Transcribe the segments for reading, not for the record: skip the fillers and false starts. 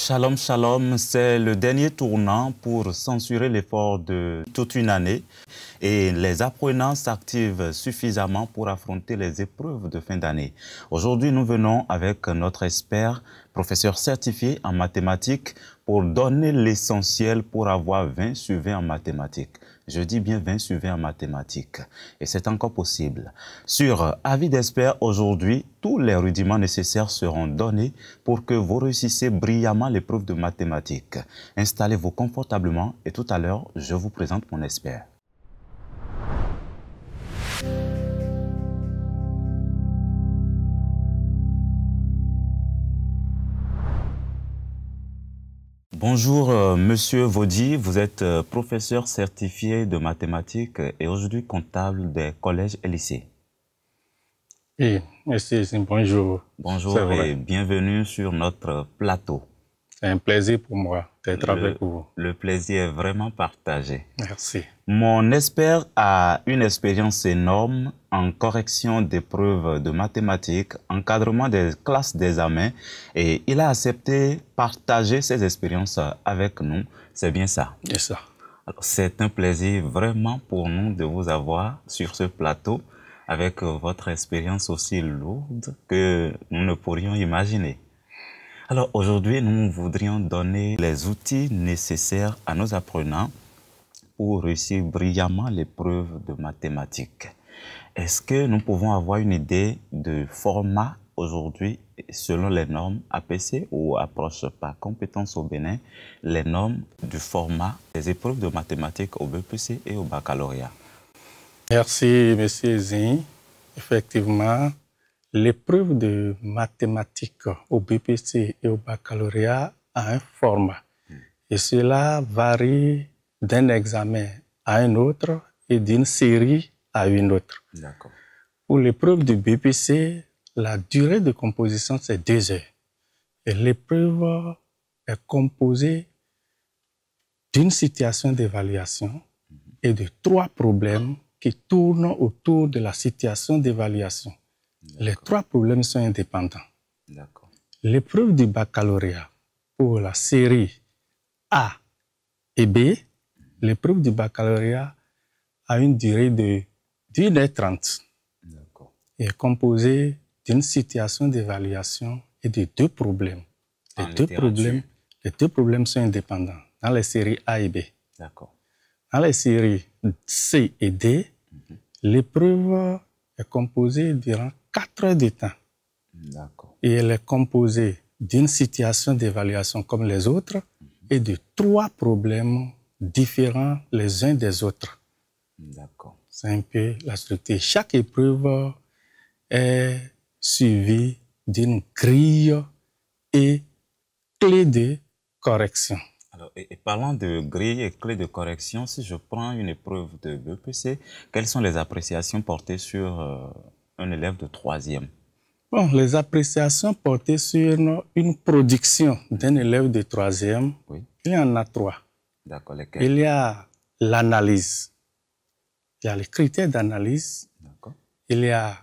Shalom, shalom, c'est le dernier tournant pour censurer l'effort de toute une année et les apprenants s'activent suffisamment pour affronter les épreuves de fin d'année. Aujourd'hui, nous venons avec notre expert, professeur certifié en mathématiques, pour donner l'essentiel pour avoir 20 sur 20 en mathématiques. Je dis bien 20 sur 20 en mathématiques. Et c'est encore possible. Sur Avis d'expert, aujourd'hui, tous les rudiments nécessaires seront donnés pour que vous réussissiez brillamment l'épreuve de mathématiques. Installez-vous confortablement et tout à l'heure, je vous présente mon expert. Bonjour, Monsieur Vaudy, vous êtes professeur certifié de mathématiques et aujourd'hui comptable des collèges et lycées. Oui, merci, bonjour. Bonjour et bienvenue sur notre plateau. C'est un plaisir pour moi d'être avec vous. Le plaisir est vraiment partagé. Merci. Mon expert a une expérience énorme en correction d'épreuves de mathématiques, encadrement des classes d'examen et il a accepté partager ses expériences avec nous. C'est bien ça? C'est ça. C'est un plaisir vraiment pour nous de vous avoir sur ce plateau avec votre expérience aussi lourde que nous ne pourrions imaginer. Alors aujourd'hui, nous voudrions donner les outils nécessaires à nos apprenants pour réussir brillamment l'épreuve de mathématiques. Est-ce que nous pouvons avoir une idée de format aujourd'hui selon les normes APC ou approche par compétences au Bénin, les normes du format des épreuves de mathématiques au BPC et au baccalauréat? Merci, M. Zin. Effectivement, l'épreuve de mathématiques au BPC et au baccalauréat a un format. Et cela varie d'un examen à un autre et d'une série à une autre. Pour l'épreuve du BPC, la durée de composition, c'est 2 heures. Et l'épreuve est composée d'une situation d'évaluation et de 3 problèmes qui tournent autour de la situation d'évaluation. Les 3 problèmes sont indépendants. L'épreuve du baccalauréat pour la série A et B, l'épreuve du baccalauréat a une durée de 1h30 et est composée d'une situation d'évaluation et de 2 problèmes. Les deux problèmes sont indépendants dans les séries A et B. Dans les séries C et D, l'épreuve est composée durant 4 heures de temps. Et elle est composée d'une situation d'évaluation comme les autres et de 3 problèmes différents les uns des autres. C'est un peu la structure. Chaque épreuve est suivie d'une grille et clé de correction. Alors, et parlant de grille et clé de correction, si je prends une épreuve de BPC, quelles sont les appréciations portées sur un élève de 3e? Bon, les appréciations portées sur une production d'un élève de 3e, il y en a 3. Lesquels? Il y a l'analyse, il y a les critères d'analyse, il y a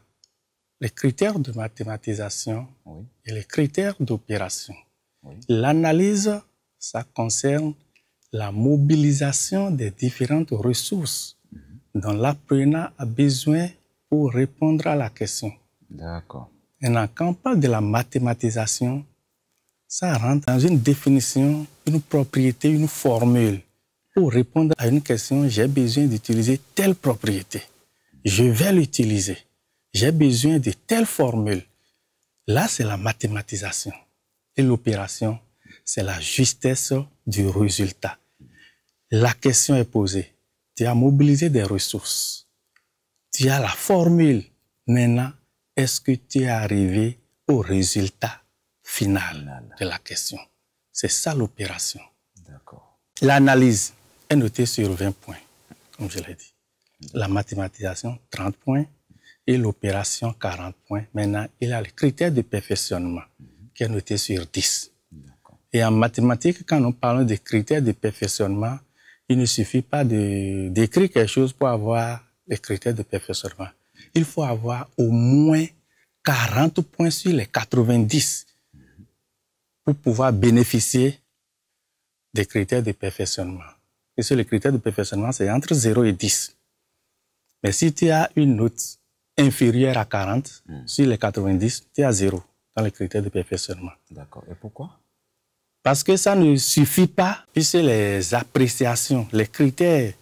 les critères de mathématisation et les critères d'opération. L'analyse, ça concerne la mobilisation des différentes ressources dont l'apprenant a besoin pour répondre à la question. Maintenant, quand on parle de la mathématisation, ça rentre dans une définition, une propriété, une formule. Pour répondre à une question, j'ai besoin d'utiliser telle propriété. Je vais l'utiliser. J'ai besoin de telle formule. Là, c'est la mathématisation. Et l'opération, c'est la justesse du résultat. La question est posée. Tu as mobilisé des ressources. Tu as la formule. Maintenant, est-ce que tu es arrivé au résultat final de la question? C'est ça l'opération. L'analyse est notée sur 20 points, comme je l'ai dit. La mathématisation, 30 points. Et l'opération, 40 points. Maintenant, il y a le critère de perfectionnement qui est noté sur 10. Et en mathématiques, quand nous parlons des critères de perfectionnement, il ne suffit pas d'écrire quelque chose pour avoir les critères de perfectionnement. Il faut avoir au moins 40 points sur les 90. pour pouvoir bénéficier des critères de perfectionnement. Et sur les critères de perfectionnement, c'est entre 0 et 10. Mais si tu as une note inférieure à 40, sur les 90, tu es à 0 dans les critères de perfectionnement. D'accord. Et pourquoi? Parce que ça ne suffit pas, puisque les appréciations, les critères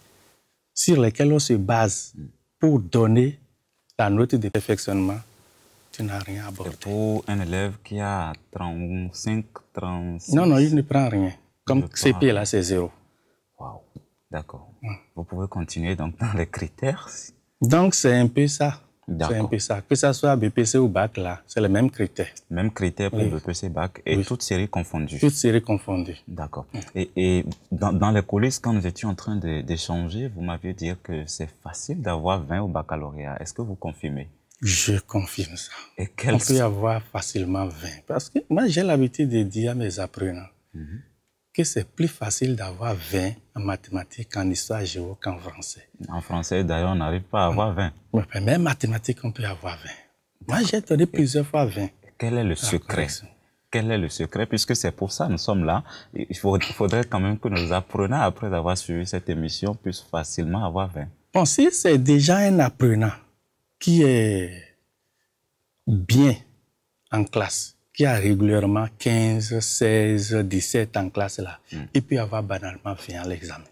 sur lesquels on se base pour donner la note de perfectionnement, tu n'as rien abordé. Et pour un élève qui a 35, 36... Non, il ne prend rien. Comme CP, là, c'est 0. Waouh, d'accord. Vous pouvez continuer donc dans les critères. Donc, c'est un peu ça. C'est un peu ça. Que ça soit BPC ou BAC, là, c'est les mêmes critères. Même critères pour BPC, BAC et toutes séries confondues. Toutes séries confondues. D'accord. Et dans les coulisses, quand nous étions en train d'échanger, vous m'aviez dit que c'est facile d'avoir 20 au baccalauréat. Est-ce que vous confirmez? Je confirme ça. Et on peut avoir facilement 20. Parce que moi, j'ai l'habitude de dire à mes apprenants que c'est plus facile d'avoir 20 en mathématiques qu'en histoire géo qu'en français. En français, d'ailleurs, on n'arrive pas à avoir 20. Mais même en mathématiques, on peut avoir 20. Moi, j'ai donné plusieurs fois 20. Quel est le secret? Quel est le secret? Puisque c'est pour ça que nous sommes là. Il faudrait quand même que nos apprenants, après avoir suivi cette émission, puissent facilement avoir 20. Bon, si c'est déjà un apprenant qui est bien en classe, qui a régulièrement 15, 16, 17 en classe là, il peut avoir banalement 20 à l'examen.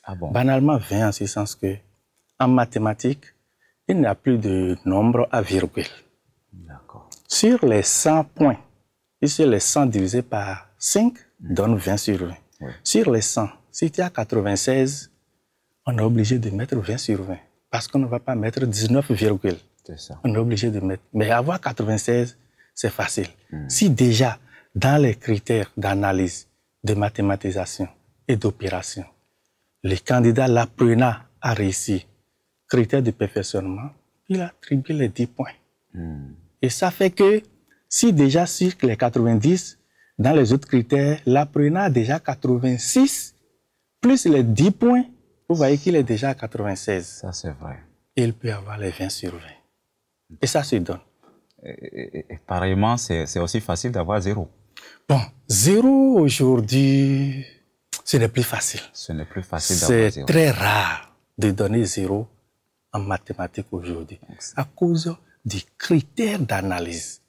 Ah bon? Banalement 20 en ce sens que en mathématiques, il n'y a plus de nombre à virgule. D'accord. Sur les 100 points, ici les 100 divisé par 5 donne 20 sur 20. Oui. Sur les 100, si tu as 96, on est obligé de mettre 20 sur 20 parce qu'on ne va pas mettre 19 virgule. C'est ça. On est obligé de mettre. Mais avoir 96, c'est facile. Si déjà, dans les critères d'analyse, de mathématisation et d'opération, les candidats, l'apprenant a réussi, critères de perfectionnement, il attribue les 10 points. Et ça fait que, si déjà sur les 90, dans les autres critères, l'apprenant a déjà 86, plus les 10 points, vous voyez qu'il est déjà à 96. Ça, c'est vrai. Et il peut avoir les 20 sur 20. Et ça se donne. Et pareillement, c'est aussi facile d'avoir 0. Bon, 0 aujourd'hui, ce n'est plus facile. Ce n'est plus facile d'avoir 0. C'est très rare de donner 0 en mathématiques aujourd'hui à cause des critères d'analyse.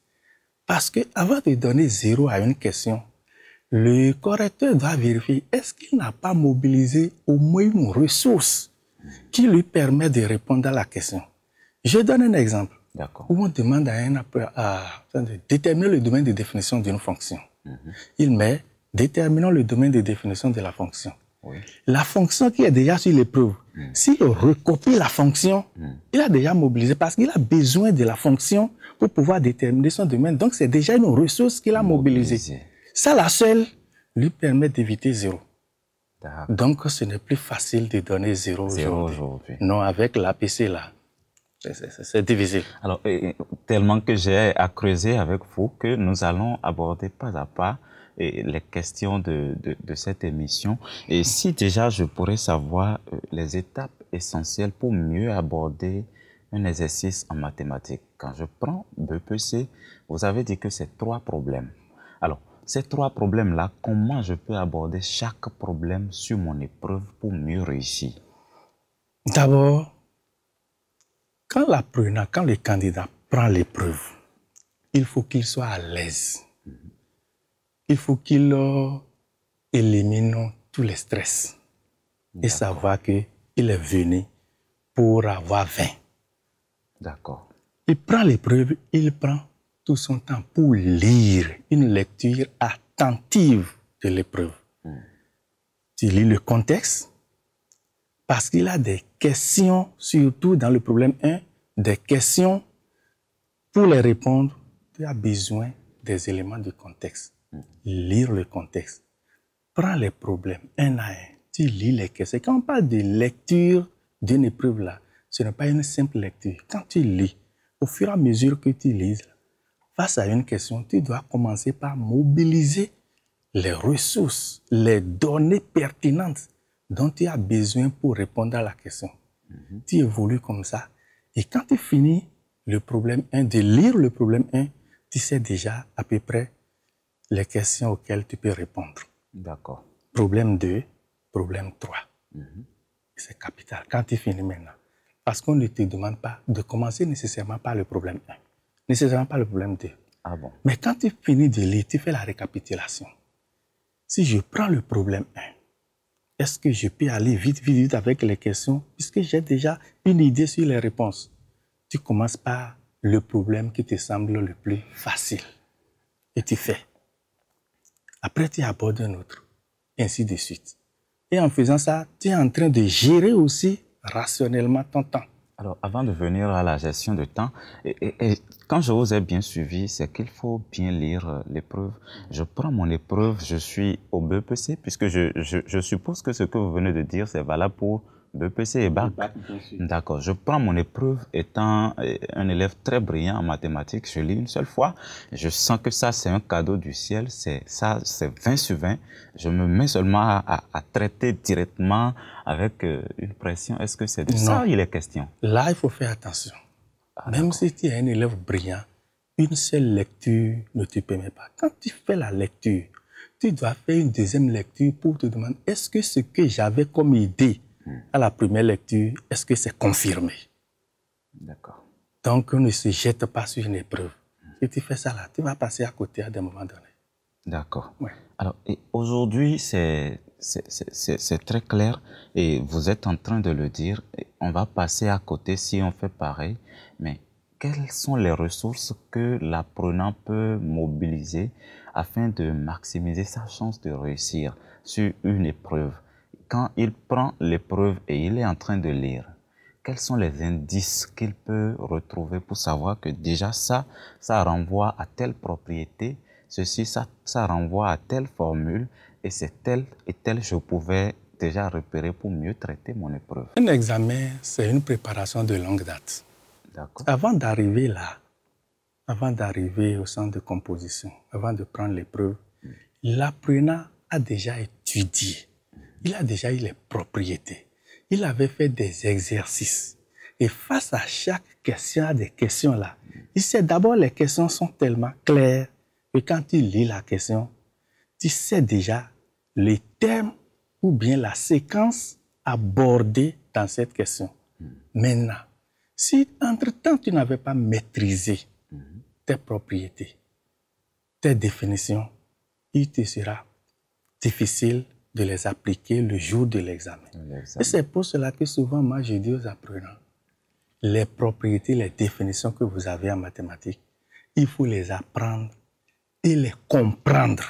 Parce qu'avant de donner 0 à une question, le correcteur doit vérifier est-ce qu'il n'a pas mobilisé au moins une ressource qui lui permet de répondre à la question. Je donne un exemple. Où on demande de déterminer le domaine de définition d'une fonction. Il met déterminons le domaine de définition de la fonction. Oui. La fonction qui est déjà sur l'épreuve, s'il recopie la fonction, il a déjà mobilisé parce qu'il a besoin de la fonction pour pouvoir déterminer son domaine. Donc, c'est déjà une ressource qu'il a mobilisée. Ça, la seule, lui permet d'éviter 0. Donc, ce n'est plus facile de donner 0 aujourd'hui. Non, avec l'APC là. C'est difficile. Alors, tellement que j'ai à creuser avec vous que nous allons aborder pas à pas les questions de cette émission. Et si déjà je pourrais savoir les étapes essentielles pour mieux aborder un exercice en mathématiques. Quand je prends BPC, vous avez dit que c'est 3 problèmes. Alors, ces 3 problèmes-là, comment je peux aborder chaque problème sur mon épreuve pour mieux réussir? D'abord, quand l'apprenant, quand le candidat prend l'épreuve, il faut qu'il soit à l'aise. Il faut qu'il élimine tous les stress et savoir qu'il est venu pour avoir 20. D'accord. Il prend l'épreuve, il prend tout son temps pour lire une lecture attentive de l'épreuve. Tu lis le contexte, parce qu'il a des questions, surtout dans le problème 1, des questions, pour les répondre, tu as besoin des éléments de contexte. Lire le contexte. Prends les problèmes un à un. Tu lis les questions. Quand on parle de lecture d'une épreuve là, ce n'est pas une simple lecture. Quand tu lis, au fur et à mesure que tu lis, face à une question, tu dois commencer par mobiliser les ressources, les données pertinentes dont tu as besoin pour répondre à la question. Tu évolues comme ça. Et quand tu finis le problème 1, de lire le problème 1, tu sais déjà à peu près les questions auxquelles tu peux répondre. D'accord. Problème 2, problème 3. C'est capital. Quand tu finis maintenant, parce qu'on ne te demande pas de commencer nécessairement par le problème 1, nécessairement par le problème 2. Ah bon? Mais quand tu finis de lire, tu fais la récapitulation. Si je prends le problème 1, est-ce que je peux aller vite, vite, vite avec les questions puisque j'ai déjà une idée sur les réponses? Tu commences par le problème qui te semble le plus facile et tu fais. Après, tu abordes un autre, et ainsi de suite. Et en faisant ça, tu es en train de gérer aussi rationnellement ton temps. Alors, avant de venir à la gestion de temps, et quand je vous ai bien suivi, c'est qu'il faut bien lire l'épreuve. Je prends mon épreuve, je suis au BEPC, puisque je suppose que ce que vous venez de dire, c'est valable pour BEPC et BAC. D'accord. Je prends mon épreuve étant un élève très brillant en mathématiques. Je lis une seule fois. Je sens que ça, c'est un cadeau du ciel. C'est 20 sur 20. Je me mets seulement à traiter directement avec une pression. Est-ce que c'est de ça il est question? Là, il faut faire attention. Même si tu es un élève brillant, une seule lecture ne te permet pas. Quand tu fais la lecture, tu dois faire une deuxième lecture pour te demander est-ce que ce que j'avais comme idée à la première lecture, est-ce que c'est confirmé? D'accord. Donc, on ne se jette pas sur une épreuve. Si tu fais ça là, tu vas passer à côté à des moments donnés. D'accord. Ouais. Alors, aujourd'hui, c'est très clair et vous êtes en train de le dire. On va passer à côté si on fait pareil. Mais quelles sont les ressources que l'apprenant peut mobiliser afin de maximiser sa chance de réussir sur une épreuve? Quand il prend l'épreuve et il est en train de lire, quels sont les indices qu'il peut retrouver pour savoir que déjà ça renvoie à telle propriété, ceci, ça renvoie à telle formule et c'est tel et tel je pouvais déjà repérer pour mieux traiter mon épreuve? Un examen, c'est une préparation de longue date. D'accord. Avant d'arriver là, avant d'arriver au centre de composition, avant de prendre l'épreuve, l'apprenant a déjà étudié. Il a déjà eu les propriétés. Il avait fait des exercices. Et face à chaque question, à des questions là, il sait d'abord les questions sont tellement claires que quand tu lis la question, tu sais déjà les termes ou bien la séquence abordée dans cette question. Maintenant, si entre-temps tu n'avais pas maîtrisé tes propriétés, tes définitions, il te sera difficile de les appliquer le jour de l'examen. Et c'est pour cela que souvent, moi, je dis aux apprenants, les propriétés, les définitions que vous avez en mathématiques, il faut les apprendre et les comprendre.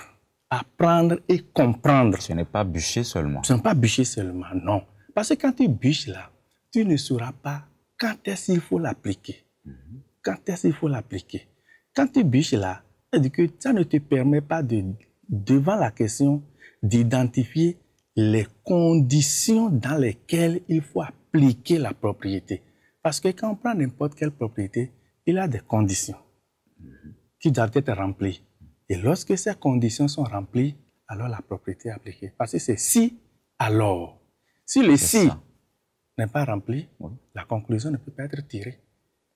Apprendre et comprendre. Ce n'est pas bûcher seulement. Ce n'est pas bûcher seulement, non. Parce que quand tu bûches là, tu ne sauras pas quand est-ce qu'il faut l'appliquer. Quand est-ce qu'il faut l'appliquer. Quand tu bûches là, c'est-à-dire que ça ne te permet pas devant la question, d'identifier les conditions dans lesquelles il faut appliquer la propriété. Parce que quand on prend n'importe quelle propriété, il y a des conditions qui doivent être remplies. Et lorsque ces conditions sont remplies, alors la propriété est appliquée. Parce que c'est si, alors. Si le si n'est pas rempli, la conclusion ne peut pas être tirée.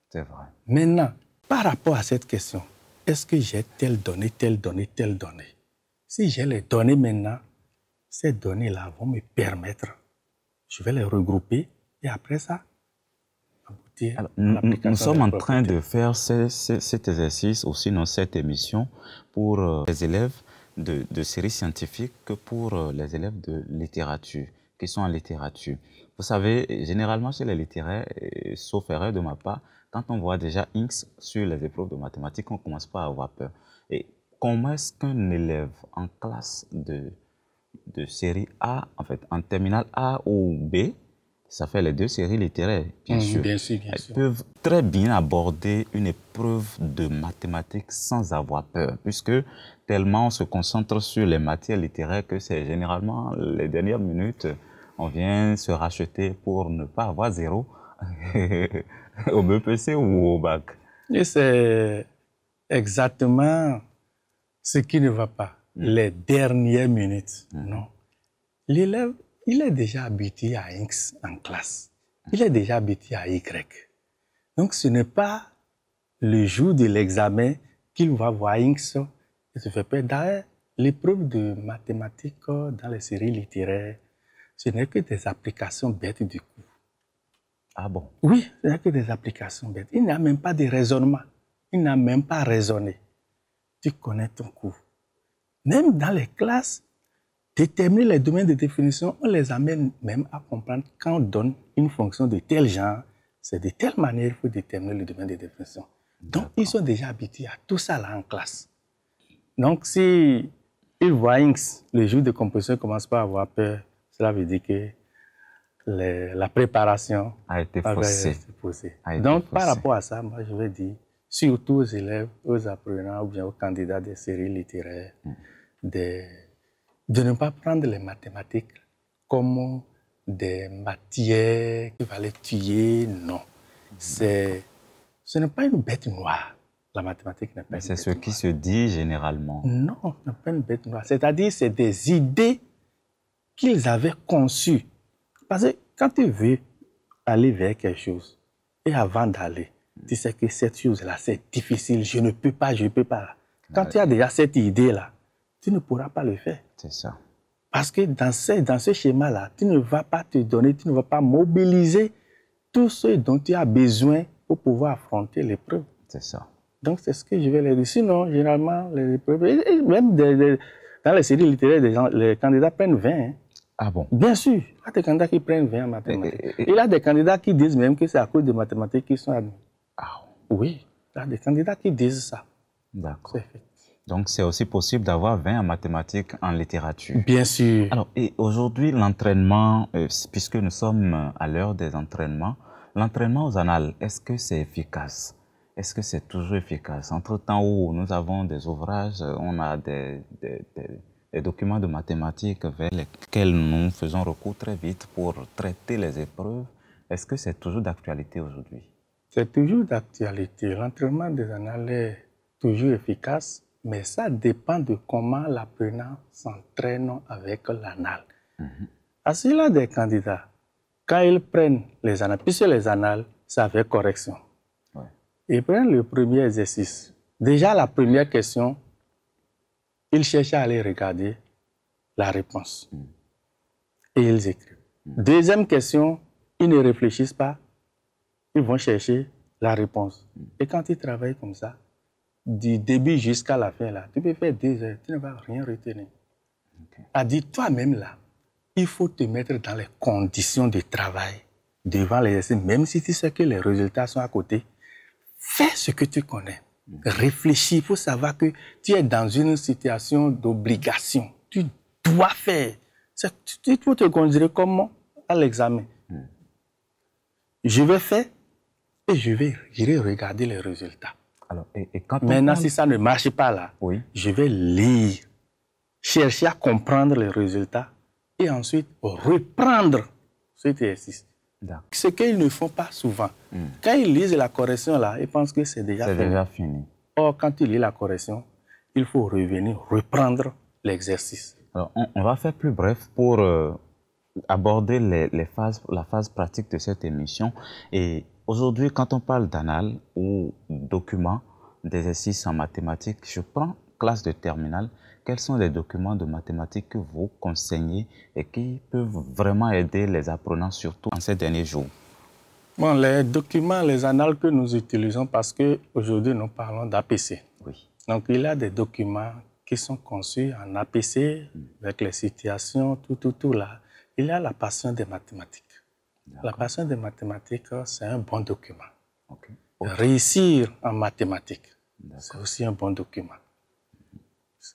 C'est vrai. Maintenant, par rapport à cette question, est-ce que j'ai telle donnée, telle donnée, telle donnée? Si j'ai les données maintenant, ces données-là vont me permettre, je vais les regrouper et après ça, aboutir à l'application. Nous sommes en train de faire cet exercice ou sinon cette émission pour les élèves de séries scientifiques que pour les élèves de littérature, qui sont en littérature. Vous savez, généralement chez les littéraires, sauf erreur de ma part, quand on voit déjà X sur les épreuves de mathématiques, on commence pas à avoir peur. Et comment est-ce qu'un élève en classe de série A, en fait, en terminale A ou B, ça fait les deux séries littéraires, bien sûr. Bien sûr. Peuvent très bien aborder une épreuve de mathématiques sans avoir peur, puisque tellement on se concentre sur les matières littéraires que c'est généralement les dernières minutes, on vient se racheter pour ne pas avoir 0 au BEPC ou au bac. Et c'est exactement ce qui ne va pas. Les dernières minutes, non. L'élève, il est déjà habitué à X en classe. Il est déjà habitué à Y. Donc, ce n'est pas le jour de l'examen qu'il va voir X Il te fait peur. D'ailleurs, l'épreuve de mathématiques dans les séries littéraires, ce n'est que des applications bêtes du coup. Ah bon? Oui, ce n'est que des applications bêtes. Il n'y a même pas de raisonnement. Il n'a même pas raisonné. Tu connais ton cours. Même dans les classes, déterminer les domaines de définition, on les amène même à comprendre quand on donne une fonction de tel genre, c'est de telle manière qu'il faut déterminer le domaine de définition. Donc, ils sont déjà habitués à tout ça là en classe. Donc, si ils voient X, le jour de composition, commence pas à avoir peur, cela veut dire que la préparation a été faussée. Donc, par rapport à ça, moi, je vais dire, surtout aux élèves, aux apprenants ou bien aux candidats des séries littéraires, de ne pas prendre les mathématiques comme des matières qui vont les tuer, non. Ce n'est pas une bête noire. La mathématique n'est pas une bête noire. C'est ce qui se dit généralement. Non, ce n'est pas une bête noire. C'est-à-dire, c'est des idées qu'ils avaient conçues. Parce que quand tu veux aller vers quelque chose, et avant d'aller, tu sais que cette chose-là, c'est difficile, je ne peux pas. Quand tu as déjà cette idée-là, tu ne pourras pas le faire. C'est ça. Parce que dans ce schéma-là, tu ne vas pas te donner, tu ne vas pas mobiliser tout ce dont tu as besoin pour pouvoir affronter l'épreuve. C'est ça. Donc, c'est ce que je vais leur dire. Sinon, généralement, les épreuves, et même dans les séries littéraires, les candidats prennent 20. Hein. Ah bon? Bien sûr, il y a des candidats qui prennent 20 en mathématiques. Il y a des candidats qui disent même que c'est à cause des mathématiques qu'ils sont admis. Ah oui, il y a des candidats qui disent ça. D'accord. Donc, c'est aussi possible d'avoir 20 en mathématiques, en littérature. Bien sûr. Alors, et aujourd'hui, l'entraînement, puisque nous sommes à l'heure des entraînements, l'entraînement aux annales, est-ce que c'est efficace? Est-ce que c'est toujours efficace? Entre-temps où nous avons des ouvrages, on a des documents de mathématiques vers lesquels nous faisons recours très vite pour traiter les épreuves, est-ce que c'est toujours d'actualité aujourd'hui? C'est toujours d'actualité. L'entraînement des annales est toujours efficace, mais ça dépend de comment l'apprenant s'entraîne avec l'annale. Parce qu'il y a des candidats, quand ils prennent les annales, puisque les annales, c'est avec correction. Ouais. Ils prennent le premier exercice. Déjà, la première question, ils cherchent à aller regarder la réponse. Et ils écrivent. Deuxième question, ils ne réfléchissent pas. Ils vont chercher la réponse. Et quand ils travaillent comme ça, du début jusqu'à la fin, là, tu peux faire 2 heures, tu ne vas rien retenir. A dit toi-même, là, il faut te mettre dans les conditions de travail devant l'exercice, même si tu sais que les résultats sont à côté. Fais ce que tu connais. Réfléchis, il faut savoir que tu es dans une situation d'obligation. Tu dois faire. Tu peux te considérer comme à l'examen. Je vais faire et j'irai regarder les résultats. Alors, et quand maintenant, si ça ne marche pas là, je vais lire, chercher à comprendre les résultats et ensuite reprendre cet exercice. Ce qu'ils ne font pas souvent. Quand ils lisent la correction là, ils pensent que c'est déjà fini. Or, quand tu lis la correction, il faut revenir, reprendre l'exercice. Alors, on va faire plus bref pour aborder la phase pratique de cette émission. Et aujourd'hui, quand on parle d'annales ou documents d'exercices en mathématiques, je prends classe de terminale. Quels sont les documents de mathématiques que vous conseillez et qui peuvent vraiment aider les apprenants, surtout en ces derniers jours? Bon, les documents, les annales que nous utilisons, parce qu'aujourd'hui, nous parlons d'APC. Oui. Donc, il y a des documents qui sont conçus en APC, avec les situations, tout là. Il y a la passion des mathématiques. La passion des mathématiques, c'est un bon document. Réussir en mathématiques, c'est aussi un bon document.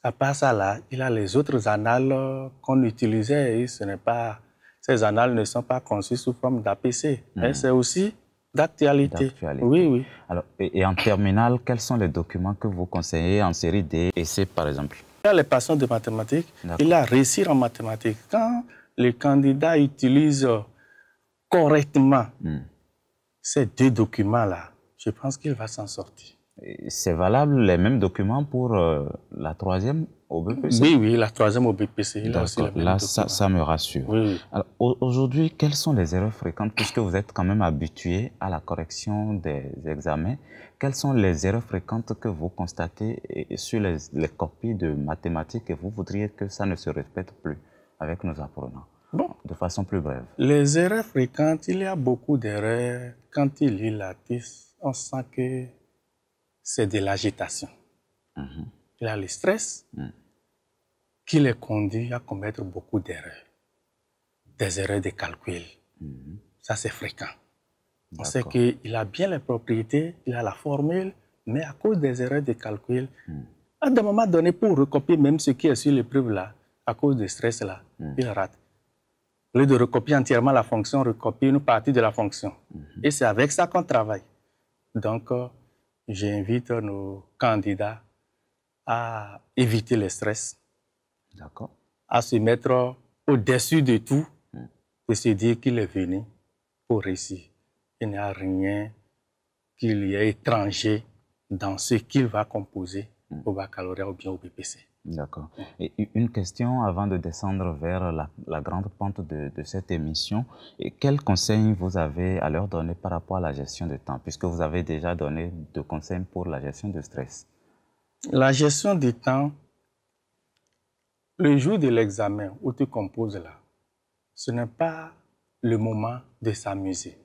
À part ça, là, il y a les autres annales qu'on utilisait et ces annales ne sont pas conçues sous forme d'APC, mais c'est aussi d'actualité. Oui. Alors, et en terminale, quels sont les documents que vous conseillez en série D et C, par exemple? Il y a les passions de mathématiques, il y a réussir en mathématiques. Quand le candidat utilise correctement ces 2 documents-là, je pense qu'il va s'en sortir. C'est valable les mêmes documents pour la 3e au BPC? Oui, oui, la troisième au BPC. D'accord, là, ça me rassure. Oui. Alors, aujourd'hui, quelles sont les erreurs fréquentes, puisque vous êtes quand même habitué à la correction des examens, quelles sont les erreurs fréquentes que vous constatez sur les copies de mathématiques et vous voudriez que ça ne se répète plus avec nos apprenants? Bon. De façon plus brève. Les erreurs fréquentes, il y a beaucoup d'erreurs. Quand il lit la TIS, on sent que c'est de l'agitation. Il y a le stress qui les conduit à commettre beaucoup d'erreurs. Des erreurs de calcul. Ça, c'est fréquent. On sait qu'il a bien les propriétés, il a la formule, mais à cause des erreurs de calcul, à des moments donnés, pour recopier même ce qui est sur l'épreuve là, à cause du stress là, il rate. Au lieu de recopier entièrement la fonction, recopier une partie de la fonction. Et c'est avec ça qu'on travaille. Donc, j'invite nos candidats à éviter le stress, à se mettre au-dessus de tout et se dire qu'il est venu pour réussir. Il n'y a rien qu'il y ait étranger dans ce qu'il va composer au baccalauréat ou bien au BPC. D'accord. Et une question avant de descendre vers la grande pente de cette émission. Et quels conseils vous avez à leur donner par rapport à la gestion de temps, puisque vous avez déjà donné de conseils pour la gestion de stress? La gestion du temps, le jour de l'examen où tu composes là, ce n'est pas le moment de s'amuser.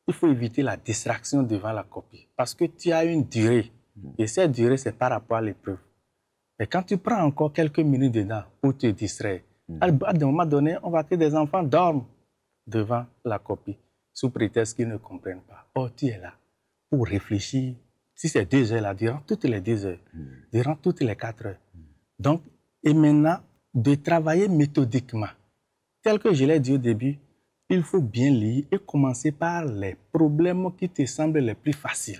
Il faut éviter la distraction devant la copie parce que tu as une durée et cette durée, c'est par rapport à l'épreuve. Et quand tu prends encore quelques minutes dedans pour te distraire, à un moment donné, on va que des enfants dorment devant la copie sous prétexte qu'ils ne comprennent pas. Or, tu es là pour réfléchir. Si c'est 2 heures là, durant toutes les 2 heures, durant toutes les 4 heures. Donc, et maintenant, de travailler méthodiquement. Tel que je l'ai dit au début, il faut bien lire et commencer par les problèmes qui te semblent les plus faciles.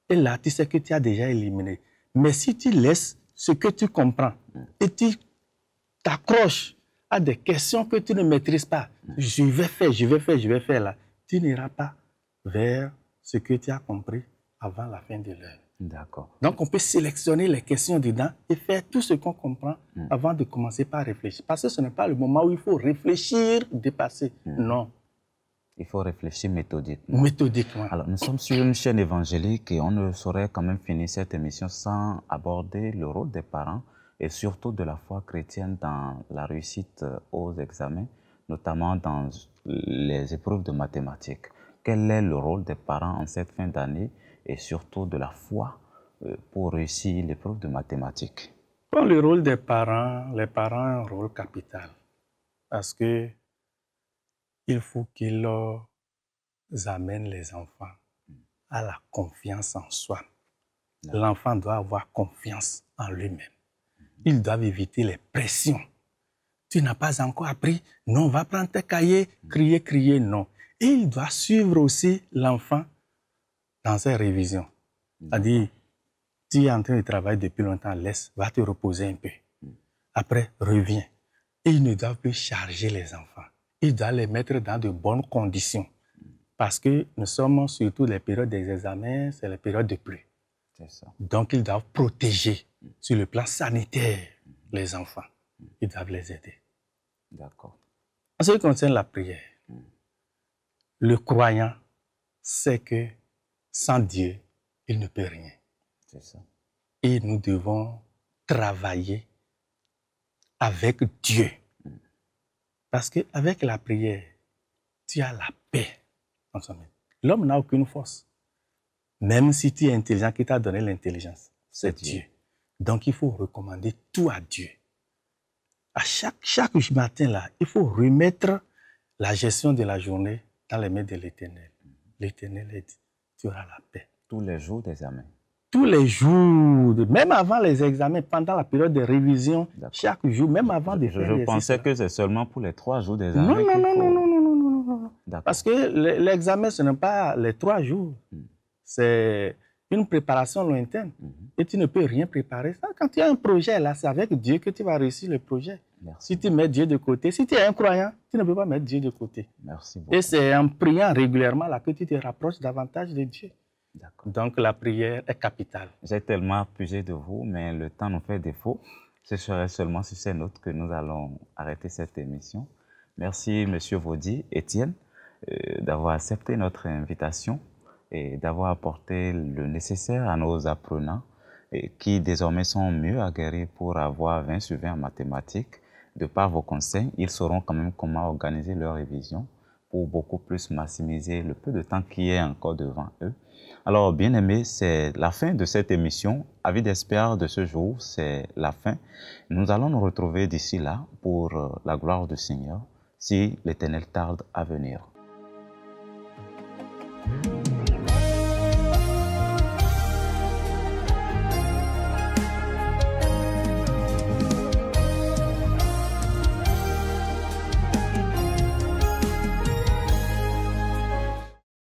Et là, tu sais que tu as déjà éliminé. Mais si tu laisses ce que tu comprends et tu t'accroches à des questions que tu ne maîtrises pas, je vais faire là, tu n'iras pas vers ce que tu as compris avant la fin de l'heure. D'accord. Donc, on peut sélectionner les questions dedans et faire tout ce qu'on comprend avant de commencer par réfléchir. Parce que ce n'est pas le moment où il faut réfléchir, dépasser. Non. Il faut réfléchir méthodiquement. Méthodiquement. Alors, nous sommes sur une chaîne évangélique et on ne saurait quand même finir cette émission sans aborder le rôle des parents et surtout de la foi chrétienne dans la réussite aux examens, notamment dans les épreuves de mathématiques. Quel est le rôle des parents en cette fin d'année et surtout de la foi pour réussir l'épreuve de mathématiques? Pour le rôle des parents, les parents ont un rôle capital parce que il faut qu'ils amènent les enfants à la confiance en soi. L'enfant doit avoir confiance en lui-même. Ils doivent éviter les pressions. Tu n'as pas encore appris? Non, va prendre tes cahiers, crier, non. Et il doit suivre aussi l'enfant dans ses révisions. C'est-à-dire, tu es en train de travailler depuis longtemps, laisse, va te reposer un peu. Après, reviens. Et ils ne doivent plus charger les enfants. Ils doivent les mettre dans de bonnes conditions. Parce que nous sommes surtout les périodes des examens, c'est les périodes de pluie. Donc, ils doivent protéger sur le plan sanitaire les enfants. Ils doivent les aider. D'accord. En ce qui concerne la prière, le croyant sait que sans Dieu, il ne peut rien. C'est ça. Et nous devons travailler avec Dieu. Parce qu'avec la prière, tu as la paix. L'homme n'a aucune force. Même si tu es intelligent, qui t'a donné l'intelligence, c'est Dieu. Donc il faut recommander tout à Dieu. À chaque matin, là, il faut remettre la gestion de la journée dans les mains de l'Éternel. L'Éternel dit, tu auras la paix. Tous les jours d'examen. Tous les jours, même avant les examens, pendant la période de révision, chaque jour, même avant de faire Je pensais que c'est seulement pour les 3 jours d'examen. Non. Parce que l'examen, ce n'est pas les 3 jours. C'est une préparation lointaine. Et tu ne peux rien préparer. Quand tu as un projet, là, c'est avec Dieu que tu vas réussir le projet. Si tu mets Dieu de côté, si tu es un croyant, tu ne peux pas mettre Dieu de côté. Merci beaucoup. Et c'est en priant régulièrement là, que tu te rapproches davantage de Dieu. Donc la prière est capitale. J'ai tellement appuyé de vous, mais le temps nous fait défaut. Ce serait seulement sur ces notes que nous allons arrêter cette émission. Merci, Monsieur Vaudy, Étienne, d'avoir accepté notre invitation et d'avoir apporté le nécessaire à nos apprenants et qui désormais sont mieux aguerris pour avoir 20 sur 20 en mathématiques. De par vos conseils, ils sauront quand même comment organiser leur révision pour beaucoup plus maximiser le peu de temps qui est encore devant eux. Alors, bien aimés, c'est la fin de cette émission. Avis d'espère de ce jour, c'est la fin. Nous allons nous retrouver d'ici là pour la gloire du Seigneur, si l'Éternel tarde à venir.